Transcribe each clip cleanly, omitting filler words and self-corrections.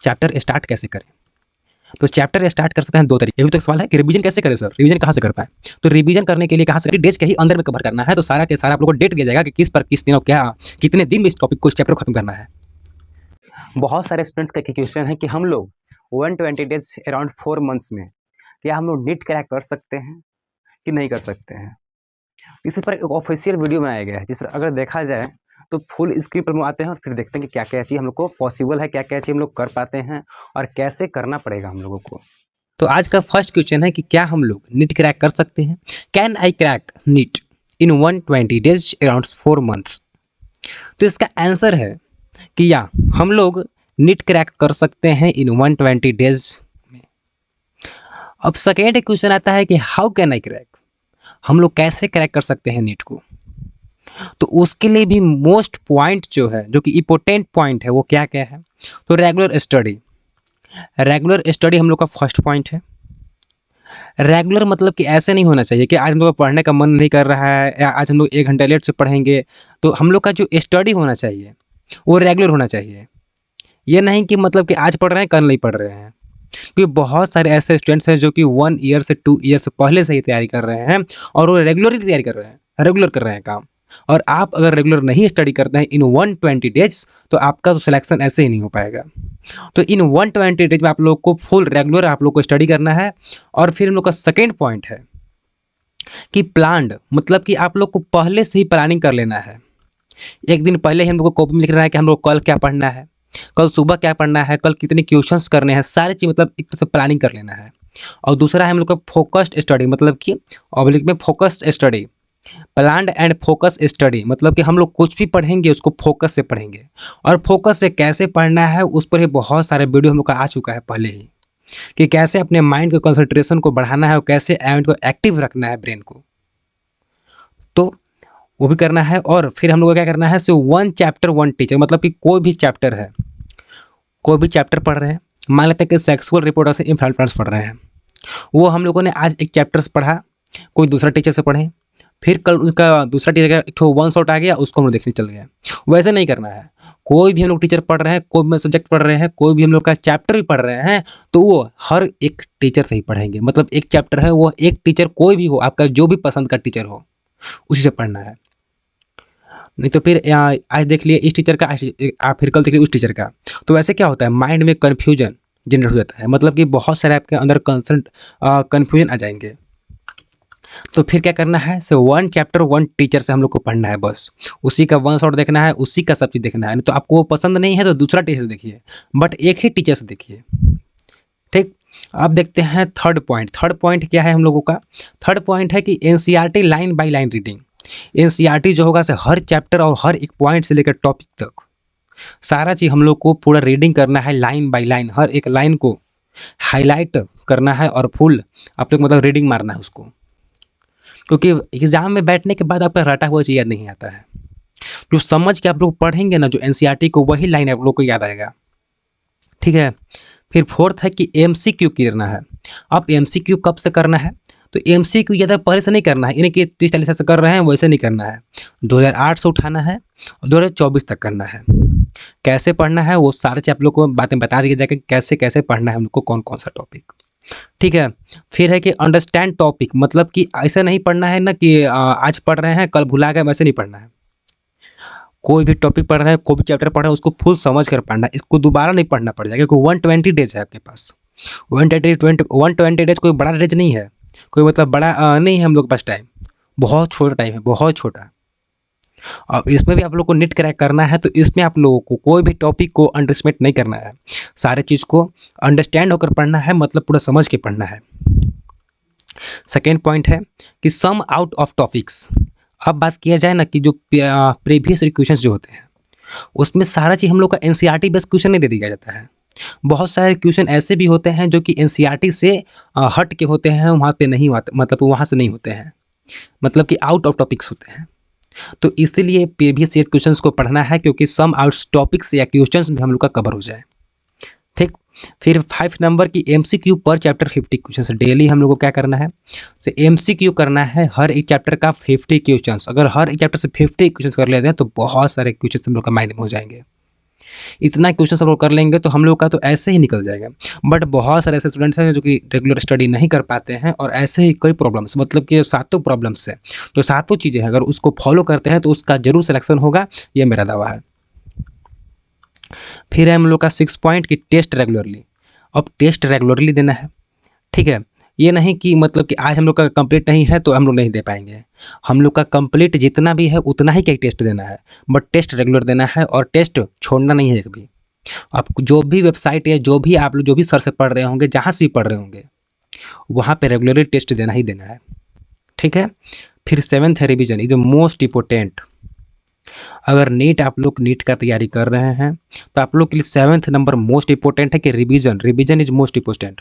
Chapter start कैसे करें। तो चैप्टर स्टार्ट कर सकते हैं दो तरीके। अभी तक सवाल है कि रिवीजन कैसे करें सर, रिवीजन कहाँ से कर पाए। तो रिवीजन करने के लिए कहाँ से, डेज के ही अंदर में कवर करना है। तो सारा के सारा आप लोगों को डेट दिया जाएगा कि किस पर किस दिनों क्या कितने दिन में इस टॉपिक को, इस चैप्टर को खत्म करना है। बहुत सारे स्टूडेंट्स का क्वेश्चन है कि हम लोग 120 डेज अराउंड 4 मंथ्स में क्या हम लोग नीट क्रैक कर सकते हैं कि नहीं कर सकते हैं। इस पर एक ऑफिशियल वीडियो बनाया गया है जिस पर अगर देखा जाए तो फुल स्क्रीन पर हम आते हैं और फिर देखते हैं कि क्या क्या चीज़ हम लोग को पॉसिबल है, क्या क्या चीज़ हम लोग कर पाते हैं और कैसे करना पड़ेगा हम लोगों को। तो आज का फर्स्ट क्वेश्चन है कि क्या हम लोग नीट क्रैक कर सकते हैं। Can I crack NEET in 120 days around 4 months. तो इसका आंसर है कि या हम लोग नीट क्रैक कर सकते हैं इन 120 डेज में। अब सेकेंड क्वेश्चन आता है कि हाउ कैन आई क्रैक, हम लोग कैसे क्रैक कर सकते हैं नीट को। तो उसके लिए भी मोस्ट पॉइंट जो है, जो कि इंपॉर्टेंट पॉइंट है, वो क्या क्या है। तो रेगुलर स्टडी, रेगुलर स्टडी हम लोग का फर्स्ट पॉइंट है। रेगुलर मतलब कि ऐसे नहीं होना चाहिए कि आज हम लोग को पढ़ने का मन नहीं कर रहा है या आज हम लोग 1 घंटा लेट से पढ़ेंगे। तो हम लोग का जो स्टडी होना चाहिए वो रेगुलर होना चाहिए। ये नहीं कि मतलब कि आज पढ़ रहे हैं कल नहीं पढ़ रहे हैं, क्योंकि बहुत सारे ऐसे स्टूडेंट्स हैं जो कि 1 ईयर से 2 ईयर से पहले से ही तैयारी कर रहे हैं और वो रेगुलरली तैयारी कर रहे हैं, रेगुलर कर रहे हैं काम। और आप अगर रेगुलर नहीं स्टडी करते हैं इन 120 डेज तो आपका तो सिलेक्शन ऐसे ही नहीं हो पाएगा। तो इन 120 डेज में आप लोग को फुल रेगुलर आप लोग को स्टडी करना है। और फिर हम लोग का सेकेंड पॉइंट है कि प्लान्ड, मतलब कि आप लोग को पहले से ही प्लानिंग कर लेना है। एक दिन पहले ही हम लोग को कॉपी में लिख रहा है कि हम लोग कल क्या पढ़ना है, कल सुबह क्या पढ़ना है, कल कितने क्वेश्चंस करने हैं, सारी चीज़ मतलब एक तरह से प्लानिंग कर लेना है। और दूसरा है हम लोग का फोकस्ड स्टडी, मतलब कि ऑब्लिक में focused study, planned and focus study, मतलब कि हम लोग कुछ भी पढ़ेंगे उसको फोकस से पढ़ेंगे। और फोकस से कैसे पढ़ना है उस पर ही बहुत सारे वीडियो हम लोग का आ चुका है पहले ही, कि कैसे अपने माइंड के कंसंट्रेशन को बढ़ाना है और कैसे माइंड को एक्टिव रखना है, ब्रेन को। तो वो भी करना है। और फिर हम लोग को क्या करना है, सो 1 चैप्टर 1 टीचर, मतलब कि कोई भी चैप्टर है, कोई भी चैप्टर पढ़ रहे हैं, मान लेते हैं कि सेक्सुअल रिप्रोडक्शन इन प्लांट्स पढ़ रहे हैं, वो हम लोगों ने आज एक चैप्टर्स पढ़ा, कोई दूसरा टीचर से पढ़े, फिर कल उसका दूसरा टीचर का एक वन शॉट आ गया, उसको हम लोग देखने चल गए। वैसे नहीं करना है। कोई भी हम लोग टीचर पढ़ रहे हैं, कोई भी सब्जेक्ट पढ़ रहे हैं, कोई भी हम लोग का चैप्टर भी पढ़ रहे हैं, तो वो हर एक टीचर से ही पढ़ेंगे। मतलब एक चैप्टर है, वो एक टीचर कोई भी हो, आपका जो भी पसंद का टीचर हो उसी से पढ़ना है। नहीं तो फिर आज देख लिए इस टीचर का, आप फिर कल देख लिए उस टीचर का, तो वैसे क्या होता है, माइंड में कन्फ्यूजन जनरेट हो जाता है। मतलब कि बहुत सारे आपके अंदर कन्फ्यूजन आ जाएंगे। तो फिर क्या करना है, सो 1 चैप्टर 1 टीचर से हम लोग को पढ़ना है, बस उसी का वन शॉट देखना है, उसी का सब चीज़ देखना है। नहीं तो आपको वो पसंद नहीं है तो दूसरा टीचर से देखिए, बट एक ही टीचर से देखिए। ठीक। अब देखते हैं थर्ड पॉइंट। थर्ड पॉइंट क्या है हम लोगों का, थर्ड पॉइंट है कि NCERT line by line reading. NCERT जो होगा से हर चैप्टर और हर एक पॉइंट से लेकर टॉपिक तक सारा चीज़ हम लोग को पूरा रीडिंग करना है, लाइन बाय लाइन, हर एक लाइन को हाईलाइट करना है और फुल आप लोग मतलब रीडिंग मारना है उसको। क्योंकि एग्जाम में बैठने के बाद आपका रटा हुआ चीज़ याद नहीं आता है। जो समझ के आप लोग पढ़ेंगे ना, जो एनसीईआरटी को, वही लाइन आप लोग को याद आएगा। ठीक है। फिर फोर्थ है कि एमसीक्यू करना है। अब एमसीक्यू कब से करना है, तो एमसीक्यू ज़्यादा पहले से नहीं करना है, इन्हें कि 30-40 साल से कर रहे हैं वैसे नहीं करना है। 2008 से उठाना है और 2024 तक करना है। कैसे पढ़ना है वो सारे चीज़ आप लोग को बातें बता दी जाएगी, कैसे कैसे पढ़ना है हम लोग को, कौन कौन सा टॉपिक। ठीक है। फिर है कि अंडरस्टैंड टॉपिक, मतलब कि ऐसा नहीं पढ़ना है ना कि आज पढ़ रहे हैं कल भुला गए, वैसे नहीं पढ़ना है। कोई भी टॉपिक पढ़ रहे हैं, कोई भी चैप्टर पढ़ रहे हैं, उसको फुल समझ कर पढ़ना है, इसको दोबारा नहीं पढ़ना पड़ जाएगा। क्योंकि 120 डेज है आपके पास। 120 डेज कोई बड़ा डेज नहीं है, कोई मतलब बड़ा नहीं है हम लोग के पास टाइम, बहुत छोटा टाइम है, बहुत छोटा। और इसमें भी आप लोग को नीट क्रैक करना है, तो इसमें आप लोगों को कोई भी टॉपिक को अंडरस्टिमेट नहीं करना है, सारे चीज़ को अंडरस्टैंड होकर पढ़ना है, मतलब पूरा समझ के पढ़ना है। सेकेंड पॉइंट है कि सम आउट ऑफ टॉपिक्स। अब बात किया जाए ना कि जो प्रीवियस क्वेश्चंस जो होते हैं उसमें सारा चीज़ हम लोग का एनसीईआरटी बेस्ड क्वेश्चन नहीं दे दिया जाता है। बहुत सारे क्वेश्चन ऐसे भी होते हैं जो कि एनसीईआरटी से हट के होते हैं, वहाँ पे नहीं होते, मतलब वहाँ से नहीं होते हैं, मतलब कि आउट ऑफ टॉपिक्स होते हैं। तो इसीलिए प्रीवियस ईयर क्वेश्चंस को पढ़ना है, क्योंकि सम आउट टॉपिक्स या क्वेश्चंस भी हम लोग का कवर हो जाए। ठीक। फिर 5 नंबर की एमसीक्यू पर चैप्टर 50 क्वेश्चन डेली हम लोग को क्या करना है, तो एमसीक्यू करना है हर एक चैप्टर का 50 क्वेश्चन। अगर हर एक चैप्टर से 50 क्वेश्चन कर लेते हैं तो बहुत सारे क्वेश्चन हम लोग का माइंड में हो जाएंगे। इतना क्वेश्चन सब लोग कर लेंगे तो हम लोग का तो ऐसे ही निकल जाएगा। बट बहुत सारे ऐसे स्टूडेंट्स हैं जो कि रेगुलर स्टडी नहीं कर पाते हैं और ऐसे ही कई प्रॉब्लम्स, मतलब कि सातों प्रॉब्लम्स है, तो सातों चीज़ें हैं, अगर उसको फॉलो करते हैं तो उसका जरूर सिलेक्शन होगा, ये मेरा दावा है। फिर है हम लोग का 6 पॉइंट की टेस्ट रेगुलरली। अब टेस्ट रेगुलरली देना है, ठीक है। ये नहीं कि मतलब कि आज हम लोग का कंप्लीट नहीं है तो हम लोग नहीं दे पाएंगे। हम लोग का कंप्लीट जितना भी है उतना ही का टेस्ट देना है, बट टेस्ट रेगुलर देना है और टेस्ट छोड़ना नहीं है कभी। आप जो भी वेबसाइट या जो भी आप लोग जो भी सर से पढ़ रहे होंगे, जहाँ से भी पढ़ रहे होंगे, वहाँ पे रेगुलरली टेस्ट देना ही देना है, ठीक है। फिर 7th है revision, is the most important. अगर नीट आप लोग नीट का तैयारी कर रहे हैं तो आप लोग के लिए 7th नंबर मोस्ट इंपॉर्टेंट है कि revision, revision is most important.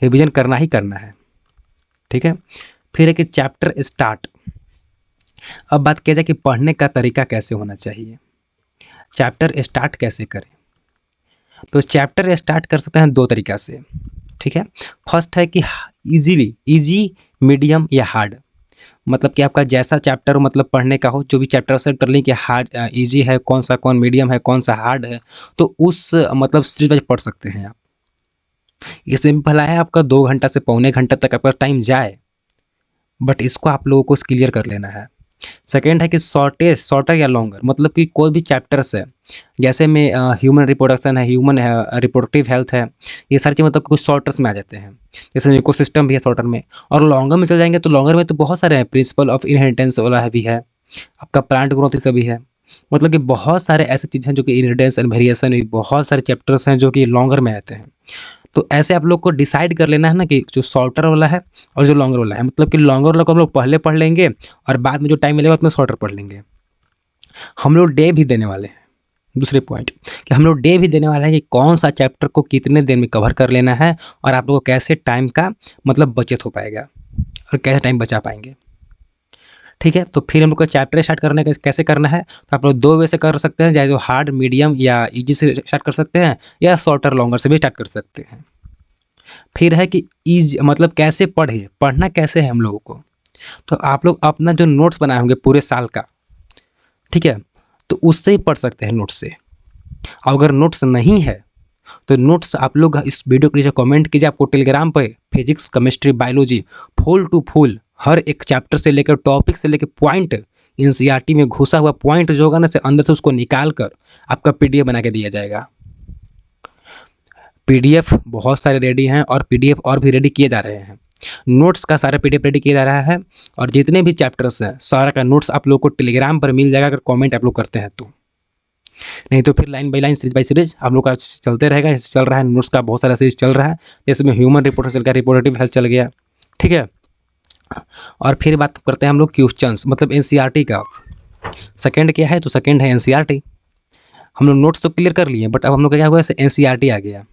Revision करना ही करना है, ठीक है। फिर है कि चैप्टर स्टार्ट। अब बात किया जाए कि पढ़ने का तरीका कैसे होना चाहिए, चैप्टर स्टार्ट कैसे करें। तो चैप्टर स्टार्ट कर सकते हैं दो तरीका से, ठीक है। फर्स्ट है कि इजीली, इजी, मीडियम या हार्ड। मतलब कि आपका जैसा चैप्टर मतलब पढ़ने का हो, जो भी चैप्टर से कर लें कि हार्ड इजी है कौन सा, कौन मीडियम है, कौन सा हार्ड है, तो उस मतलब सीरीज वाइज पढ़ सकते हैं आप। इसमें भी भला है आपका 2 घंटा से पौने घंटा तक आपका टाइम जाए, बट इसको आप लोगों को क्लियर कर लेना है। सेकेंड है कि शॉर्टेस्ट, शॉर्टर या लॉन्गर, मतलब कि कोई भी चैप्टर्स है, जैसे में ह्यूमन रिप्रोडक्शन है, ह्यूमन रिप्रोडक्टिव हेल्थ है, ये सारी चीज़ मतलब कुछ शॉर्टर्स में आ जाते हैं। जैसे इकोसिस्टम भी है शॉर्टर में, और लॉन्गर में चल जाएंगे तो लॉन्गर में तो बहुत सारे हैं, प्रिंसिपल ऑफ इनहेरिटेंस वाला है भी है, आपका प्लांट ग्रोथ ये सभी है। मतलब कि बहुत सारे ऐसे चीज़ हैं जो कि इनहेरिटेंस एंड वेरिएशन, बहुत सारे चैप्टर्स हैं जो कि लॉन्गर में आते हैं। तो ऐसे आप लोग को डिसाइड कर लेना है ना कि जो शॉर्टर वाला है और जो लॉन्गर वाला है, मतलब कि लॉन्गर वाला को हम लोग पहले पढ़ लेंगे और बाद में जो टाइम मिलेगा उसमें शॉर्टर पढ़ लेंगे। हम लोग डे भी देने वाले हैं, दूसरे पॉइंट कि हम लोग डे भी देने वाले हैं कि कौन सा चैप्टर को कितने दिन में कवर कर लेना है और आप लोगों को कैसे टाइम का मतलब बचत हो पाएगा और कैसे टाइम बचा पाएंगे, ठीक है। तो फिर हम लोग को चैप्टर स्टार्ट करने का कैसे करना है, तो आप लोग दो वे से कर सकते हैं, चाहे जो हार्ड, मीडियम या इजी से स्टार्ट कर सकते हैं, या शॉर्टर लॉन्गर से भी स्टार्ट कर सकते हैं। फिर है कि ईज मतलब कैसे पढ़े, पढ़ना कैसे है हम लोगों को। तो आप लोग अपना जो नोट्स बनाए होंगे पूरे साल का, ठीक है, तो उससे ही पढ़ सकते हैं नोट्स से। और अगर नोट्स नहीं है तो नोट्स आप लोग इस वीडियो के नीचे कमेंट कीजिए, आपको टेलीग्राम पे physics, chemistry, biology full to full हर एक चैप्टर से लेकर टॉपिक से लेकर पॉइंट, एनसीईआरटी में घुसा हुआ पॉइंट जो होगा ना से अंदर से उसको निकाल कर आपका पीडीएफ बना के दिया जाएगा। पीडीएफ बहुत सारे रेडी हैं और पीडीएफ और भी रेडी किए जा रहे हैं। नोट्स का सारा पीडीएफ रेडी किया जा रहा है और जितने भी चैप्टर्स हैं सारा का नोट्स आप लोग को टेलीग्राम पर मिल जाएगा अगर कमेंट आप लोग करते हैं तो। नहीं तो फिर line by line, series by series आप लोग का चलते रहेगा। इस चल रहा है नोट्स का बहुत सारा सीरीज चल रहा है, जैसे में ह्यूमन रिपोर्टर चल गया, रिप्रोडक्टिव हेल्थ चल गया, ठीक है। और फिर बात करते हैं हम लोग क्वेश्चंस मतलब एनसीईआरटी का। सेकंड क्या है, तो सेकंड है एनसीईआरटी। हम लोग नोट्स तो क्लियर कर लिए, बट अब हम लोग का क्या हुआ, एनसीईआरटी आ गया।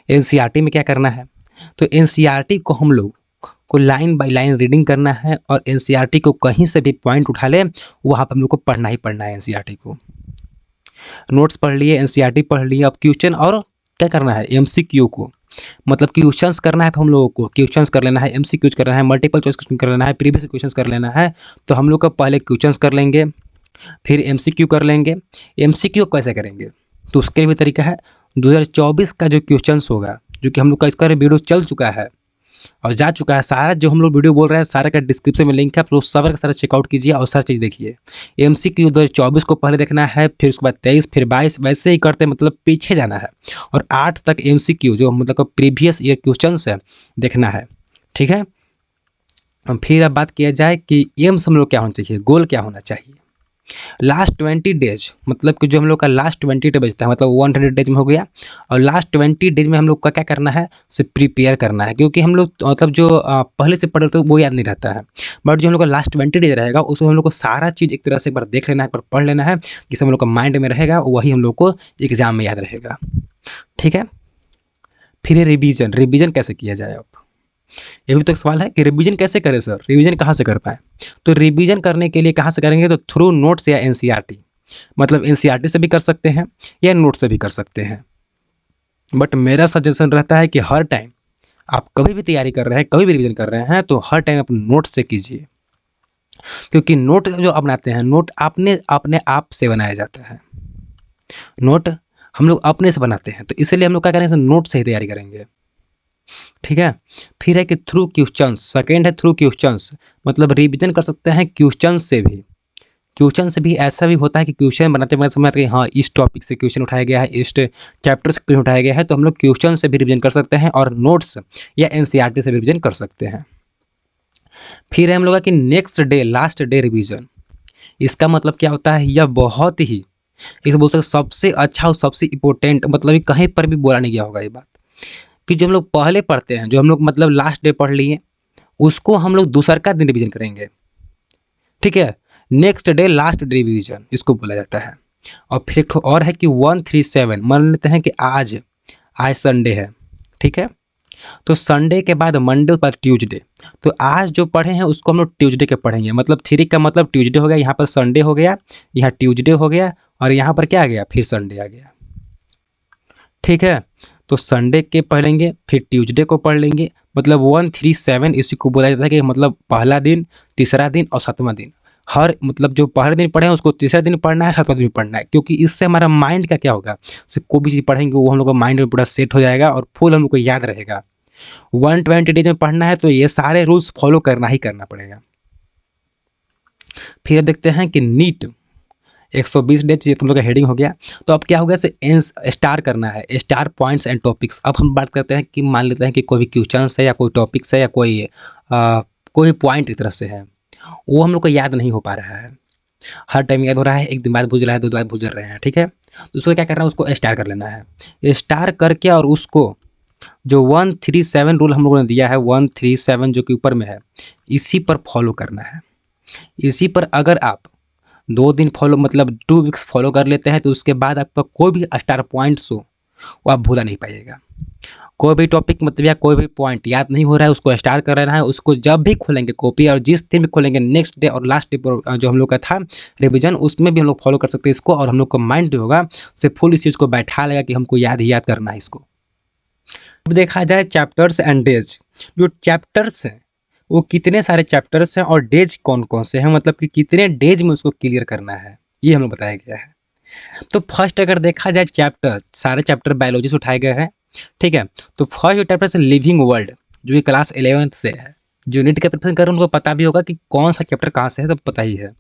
एनसीईआरटी में क्या करना है, तो एनसीईआरटी को हम लोग को लाइन बाय लाइन रीडिंग करना है और एनसीईआरटी को कहीं से भी पॉइंट उठा ले वहाँ पर हम लोग को पढ़ना ही पढ़ना है एनसीईआरटी को। नोट्स पढ़ लिए, एनसीईआरटी पढ़ लिए, अब क्वेश्चन और क्या करना है, एमसीक्यू को मतलब क्वेश्चंस करना है। हम लोगों को क्वेश्चंस कर लेना है, एमसीक्यूज कर लेना है, मल्टीपल चॉइस क्वेश्चन कर लेना है, प्रीवियस क्वेश्चंस कर लेना है। तो हम लोग का पहले क्वेश्चंस कर लेंगे, फिर एमसीक्यू कर लेंगे। एमसीक्यू कैसे करेंगे, तो उसके लिए भी तरीका है। 2024 का जो क्वेश्चंस होगा, जो कि हम लोग का इसका वीडियो चल चुका है और जा चुका है, सारा जो हम लोग वीडियो बोल रहे हैं सारा का डिस्क्रिप्शन में लिंक है, आप लोग सारा का सारा चेकआउट कीजिए और सारी चीज़ देखिए। एमसीक्यू 2024 को पहले देखना है, फिर उसके बाद 23, फिर 22, वैसे ही करते मतलब पीछे जाना है। और 8 तक एमसीक्यू जो मतलब प्रीवियस ईयर क्वेश्चंस है देखना है, ठीक है। फिर अब बात किया जाए कि एम्स हम लोग क्या होना चाहिए, गोल क्या होना चाहिए। लास्ट 20 डेज मतलब कि जो हम लोग का लास्ट 20 डे बचता है, मतलब 100 डेज में हो गया, और लास्ट 20 डेज में हम लोग का क्या करना है, से प्रिपेयर करना है। क्योंकि हम लोग मतलब जो पहले से पढ़े थे वो याद नहीं रहता है, बट जो हम लोग का लास्ट 20 डेज रहेगा उसमें हम लोग को सारा चीज़ एक तरह से एक बार देख लेना है, एक बार पढ़ लेना है, जिससे हम लोग का माइंड में रहेगा, वही हम लोग को एग्जाम में याद रहेगा, ठीक है। फिर रिवीजन, रिवीजन कैसे किया जाए। अब ये भी तो एक सवाल है कि रिवीजन कैसे करें सर, रिवीजन कहाँ से कर पाए। तो रिवीजन करने के लिए कहाँ से करेंगे, तो थ्रू नोट्स या एनसीईआरटी। मतलब एनसीईआरटी से भी कर सकते हैं या नोट से भी कर सकते हैं, बट मेरा सजेशन रहता है कि हर टाइम आप कभी भी तैयारी कर रहे हैं, कभी भी रिवीजन कर रहे हैं, तो हर टाइम आप नोट से कीजिए। क्योंकि नोट जो आप बनाते हैं, नोट अपने अपने आप से बनाया जाता है, नोट हम लोग अपने से बनाते हैं, तो इसलिए हम लोग क्या करेंगे, नोट से ही तैयारी करेंगे। ठीक है। फिर है कि थ्रू क्वेश्चंस, सेकंड है थ्रू क्वेश्चंस, मतलब रिवीजन कर सकते हैं क्वेश्चन से भी। क्वेश्चन से भी ऐसा भी होता है कि क्वेश्चन बनाते बनाते समझ आते हैं हाँ इस टॉपिक से क्वेश्चन उठाया गया है, इस चैप्टर से क्वेश्चन उठाया गया है, तो हम लोग क्वेश्चन से भी रिवीजन कर सकते हैं और नोट्स या एनसीईआरटी से भी रिवीजन कर सकते हैं। फिर है हम लोग का कि next day last day revision. इसका मतलब क्या होता है, यह बहुत ही, इसे बोल सकते सबसे अच्छा और सबसे इम्पोर्टेंट, मतलब ये कहीं पर भी बोला नहीं गया होगा ये बात, कि जो हम लोग पहले पढ़ते हैं, जो हम लोग मतलब लास्ट डे पढ़ लिए, उसको हम लोग दूसर का दिन रिवीजन करेंगे। ठीक है। Next day last day revision इसको बोला जाता है। और फिर एक और है कि 137, मान लेते हैं कि आज आज संडे है। ठीक है। तो संडे के बाद मंडे पर ट्यूसडे, तो आज जो पढ़े हैं उसको हम लोग ट्यूसडे के पढ़ेंगे, मतलब 3 का मतलब ट्यूसडे हो गया, यहाँ पर संडे हो गया, यहाँ ट्यूसडे हो गया, और यहाँ पर क्या आ गया, फिर संडे आ गया। ठीक है। तो संडे के पढ़ेंगे, फिर ट्यूसडे को पढ़ लेंगे, मतलब 137 इसी को बोला जाता है कि मतलब पहला दिन, तीसरा दिन और सातवां दिन। हर मतलब जो पहले दिन पढ़े हैं उसको तीसरा दिन पढ़ना है, सातवां दिन पढ़ना है, क्योंकि इससे हमारा माइंड का क्या होगा, से कोई भी चीज़ पढ़ेंगे वो हम लोग का माइंड में पूरा सेट हो जाएगा और फुल हम लोग को याद रहेगा। 120 डेज में पढ़ना है तो ये सारे रूल्स फॉलो करना ही करना पड़ेगा। फिर देखते हैं कि नीट 120 डेज, ये तुम लोग का हेडिंग हो गया। तो अब क्या हो गया, से स्टार करना है, स्टार पॉइंट्स एंड टॉपिक्स। अब हम बात करते हैं कि मान लेते हैं कि कोई भी क्वेश्चन है या कोई टॉपिक्स है या कोई पॉइंट इस तरह से है, वो हम लोग को याद नहीं हो पा रहा है, हर टाइम याद हो रहा है, एक दिन बाद भूल रहा है, 2 दिन बाद भूल रहे हैं। ठीक है। तो उसको क्या करना है, उसको स्टार कर लेना है, स्टार करके, और उसको जो 137 रूल हम लोगों ने दिया है, 137 जो कि ऊपर में है, इसी पर फॉलो करना है। इसी पर अगर आप 2 दिन फॉलो, मतलब 2 वीक्स फॉलो कर लेते हैं, तो उसके बाद आपका कोई भी स्टार पॉइंट्स हो वो आप भूला नहीं पाइएगा। कोई भी टॉपिक मतलब या कोई भी पॉइंट याद नहीं हो रहा है, उसको स्टार कर रहा है, उसको जब भी खोलेंगे कॉपी, और जिस दिन भी खोलेंगे नेक्स्ट डे और लास्ट डे पर जो हम लोग का था रिवीजन, उसमें भी हम लोग फॉलो कर सकते हैं इसको, और हम लोग का माइंड जो होगा से फुल इस चीज़ को बैठा लेगा कि हमको याद ही याद करना है इसको। अब देखा जाए चैप्टर्स एंड डेज, जो चैप्टर्स हैं वो कितने सारे चैप्टर्स हैं और डेज कौन कौन से हैं, मतलब कि कितने डेज में उसको क्लियर करना है, ये हमें बताया गया है। तो फर्स्ट अगर देखा जाए चैप्टर, सारे चैप्टर बायोलॉजी से उठाए गए हैं। ठीक है। तो फर्स्ट जो चैप्टर है लिविंग वर्ल्ड, जो कि क्लास 11th से है, जो नीट का प्रिपरेशन कर रहे हैं उनको पता भी होगा कि कौन सा चैप्टर कहाँ से है, सब पता ही है।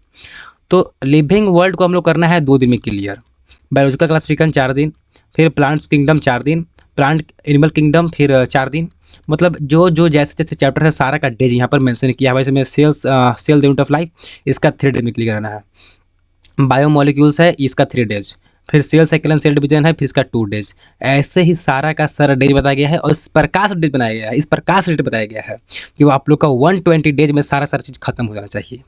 तो लिविंग वर्ल्ड को हम लोग करना है 2 दिन में क्लियर। बायोलॉजिकल क्लासिफिकेशन 4 दिन, फिर प्लांट्स किंगडम 4 दिन, प्लांट एनिमल किंगडम फिर 4 दिन, मतलब जो जो जैसे जैसे चैप्टर है सारा का डेज यहाँ पर मेंशन किया है। वैसे में cell the unit of life, इसका 3 डेज में क्लियर करना है। बायोमोलिक्यूल्स है, इसका 3 डेज, फिर cell cycle and cell division है, फिर इसका 2 डेज। ऐसे ही सारा का सारा डेज बताया गया है, और इस प्रकाश डेज बनाया गया है, इस प्रकाश डेट बताया गया है कि वो आप लोग का 120 डेज में सारा सारा चीज़ खत्म हो जाना चाहिए।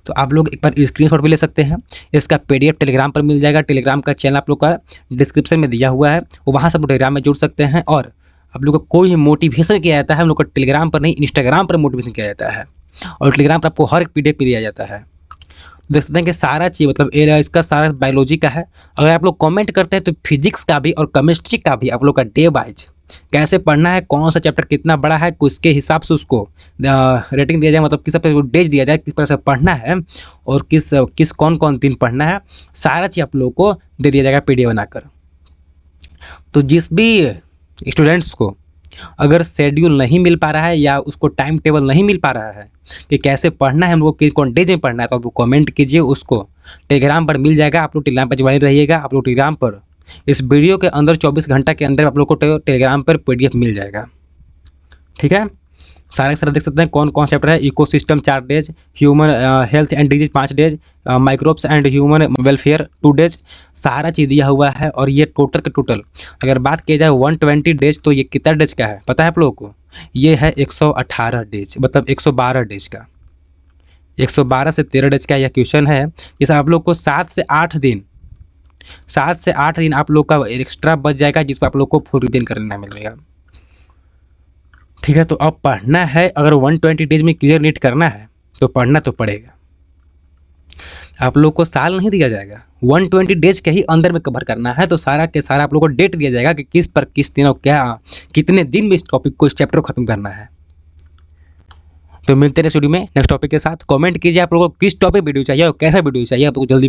तो आप लोग एक बार स्क्रीनशॉट भी ले सकते हैं, इसका पीडीएफ टेलीग्राम पर मिल जाएगा। टेलीग्राम का चैनल आप लोग का डिस्क्रिप्शन में दिया हुआ है, वो वहाँ से आप लोग टेलीग्राम में जुड़ सकते हैं। और आप लोग को कोई मोटिवेशन किया जाता है, हम लोग को टेलीग्राम पर नहीं इंस्टाग्राम पर मोटिवेशन किया जाता है, और टेलीग्राम पर आपको हर एक पीडीएफ भी दिया जाता है। देख सकते हैं कि सारा चीज़ मतलब एरिया इसका सारा बायोलॉजी का है। अगर आप लोग कमेंट करते हैं तो फिजिक्स का भी और केमिस्ट्री का भी आप लोग का डे वाइज कैसे पढ़ना है, कौन सा चैप्टर कितना बड़ा है, उसके हिसाब से उसको रेटिंग दिया जाए, मतलब किस तरह से डेज दिया जाए, किस तरह से पढ़ना है, और किस किस कौन कौन दिन पढ़ना है, सारा चीज़ आप लोगों को दे दिया जाएगा पीडीएफ बनाकर। तो जिस भी स्टूडेंट्स को अगर शेड्यूल नहीं मिल पा रहा है या उसको टाइम टेबल नहीं मिल पा रहा है कि कैसे पढ़ना है, हमको किस कौन डेज में पढ़ना है, तो आप लोग कमेंट कीजिए, उसको टेलीग्राम पर मिल जाएगा। आप लोग टेलीग्राम पर ज्वाइन रहिएगा। आप लोग टेलीग्राम पर इस वीडियो के अंदर 24 घंटा के अंदर आप लोग को टेलीग्राम पर पीडीएफ मिल जाएगा। ठीक है। सारे सारे देख सकते हैं कौन कौन चैप्टर है। Ecosystem 4 days, human health and disease 5 days, microbes and human welfare 2 days, सारा चीज़ दिया हुआ है। और ये टोटल के टोटल अगर बात की जाए 120 डेज, तो ये कितना डेज का है पता है आप लोगों को? ये है 118 डेज, मतलब 112 डेज का, 112 से 13 डेज का यह क्वेश्चन है। जैसे आप लोग को 7 से 8 दिन, 7 से 8 दिन आप लोग का एक्स्ट्रा बच जाएगा, जिसको आप लोग को फुल रिवीजन करना मिलेगा। ठीक है। तो अब पढ़ना है, अगर 120 डेज में क्लियर नीट करना है तो पढ़ना तो पड़ेगा। आप लोग को साल नहीं दिया जाएगा, 120 डेज के ही अंदर में कवर करना है। तो सारा के सारा आप लोग को डेट दिया जाएगा कि किस पर किस दिन और क्या कितने दिन में इस टॉपिक को, इस चैप्टर को खत्म करना है। तो मिलते हैं नेक्स्ट वीडियो में नेक्स्ट टॉपिक के साथ। कमेंट कीजिए आप लोगों को किस टॉपिक वीडियो चाहिए और कैसा वीडियो चाहिए, आप लोग जल्दी